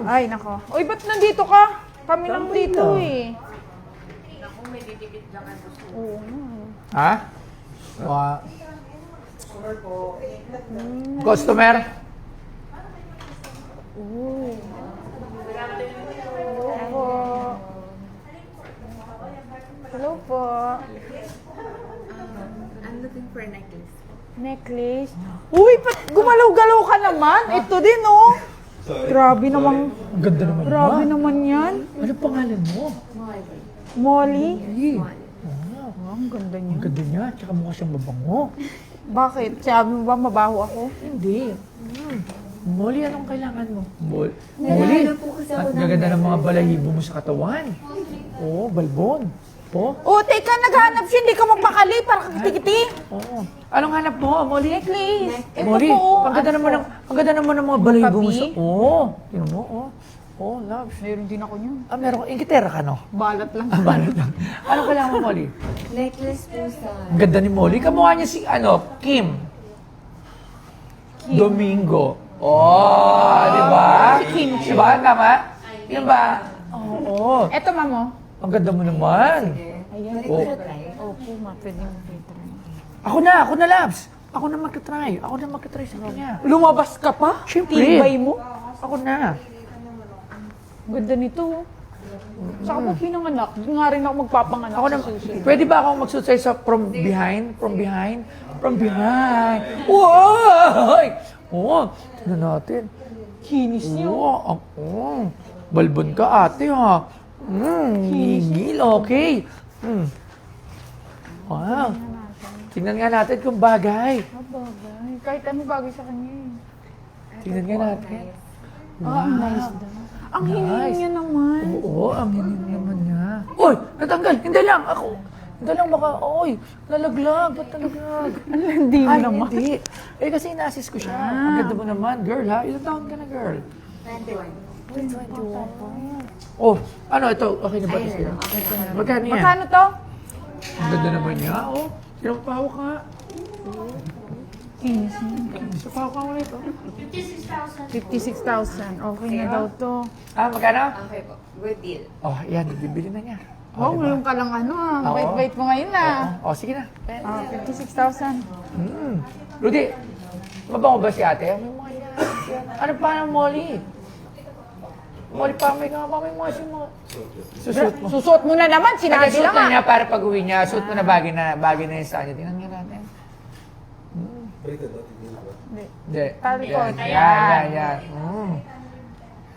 Ay, nako. Uy, ba't nandito ka? Kami lang dito eh. Naku, may didikit lang ang gusto. Oo. Ha? Customer? Hello po. Hello po. I'm looking for a necklace. Necklace. Uy, ba't gumalaw-galaw ka naman? Ito din, oh. Grabe naman. Ang ganda naman Grabe naman yan. Ano pangalan mo? Molly. Wow, Ang ganda niya. ang ganda niya. Tsaka mukha siyang mabango. Bakit? Sabi mo ba mabaho ako? Hindi. Molly, anong kailangan mo? Molly, at gaganda ng mga balahibo mo sa katawan. Oo, balbon. Po? Oh, teka, naghanap siya. Hindi ka magpakali para kakiti-kiti. Oo. Anong hanap mo, Molly? Necklace. Ito Molly, po, oh. ang ganda naman ng mga balahibo mo sa... Tabi? Oo. Tingnan mo, oo. Oo, loves. Meron din ako niyan. Ah, meron ko. Ingitera ka, no? Balat lang. Ah, balot lang. Anong kailangan mo, Molly? Necklace po sa... Ang ganda ni Molly. Kamukha niya si, Kim. Domingo. Oh, di ba? Si Kim. Di ba? Tama? Yun ba? Oo. Eto, mamo. Ang ganda mo naman. Ayan. Oh. Opo, ma. Pwede mo pwede. Ako na, Labs. Ako na magka-try sa kanya. Lumabas ka pa? Siyempre. Tibay mo? Ako na. Ganda nito. Saka po pinanganak. Di nga rin ako magpapanganak Ako na. sa susunod. Pwede ba akong magsutsay sa from behind? From behind? From behind. Wow! Oo. Tignan natin. Kinis niyo. Oo. Balbon ka, ate, ha? Higil, okay. Wow. Tingnan nga natin kung bagay. Bagay. Kahit ano bagay sa kanya eh. Tingnan nga natin. Ah, ang nice daw. Ang Nice. hingin niya naman. Oo, ang hinig naman niya. Uy! Natanggal! Hindi lang! Ako! Hindi lang baka, oy! Nalaglag! Ba't nalaglag? Hindi mo Ay, naman. hindi. Eh, kasi ina-assist ko siya. Ang ganda mo naman, girl, ha? Ilang taon ka na, girl? 21. 21. Oh, ano ito? Okay na ba ito sa'yo? Magkano yan? Magkano to? Ang ganda naman niya, oh. Sino pahawak ka? Kinis niya. Sino pahawak ka ulit, oh. 56,000. Okay na daw to. Ah, magkano? Okay po. Good deal. Oh, yan. Bibili na niya. Wow, ngayon ka lang ano ah. Oo. Bait-bait mo ngayon ah. Oh, sige na. 56,000. Rudy, mabango ba si ate? May mga yan. Ano pa ng Molly? Molly, pamay ka nga, pamay mo kasi mo. Susuot mo. Susuot mo na naman, sinabi Suot lang na ah. niya para pag uwi niya. Suot mo na bagay na yun sa kanya. Tingnan nga natin. Hindi. Talikod. Yan.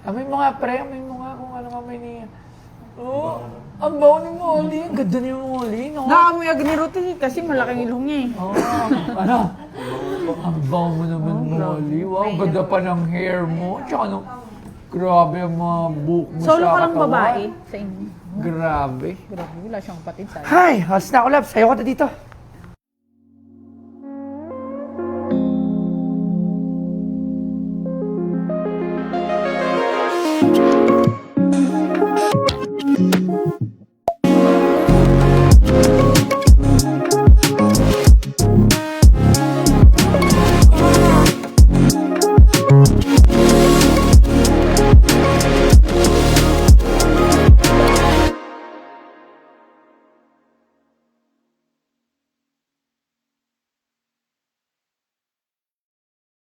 Amoy mo nga, pre. Amoy mo nga kung ano amoy niya. Oh, ang baho ni Molly. Ang ganda ni Molly, no? Naamoy agad ni Ruti kasi malaking ilong niya eh. Oh, ano? Ang baho mo naman, Molly. Wow, ang ganda pa ng hair mo. Tsaka no, grabe ang mga buhok mo Solo sa ka lang katawan. babae sa inyo. Grabe. Grabe, wala siyang kapatid sa Hi! How's na ako, Labs? Ayaw ka na dito.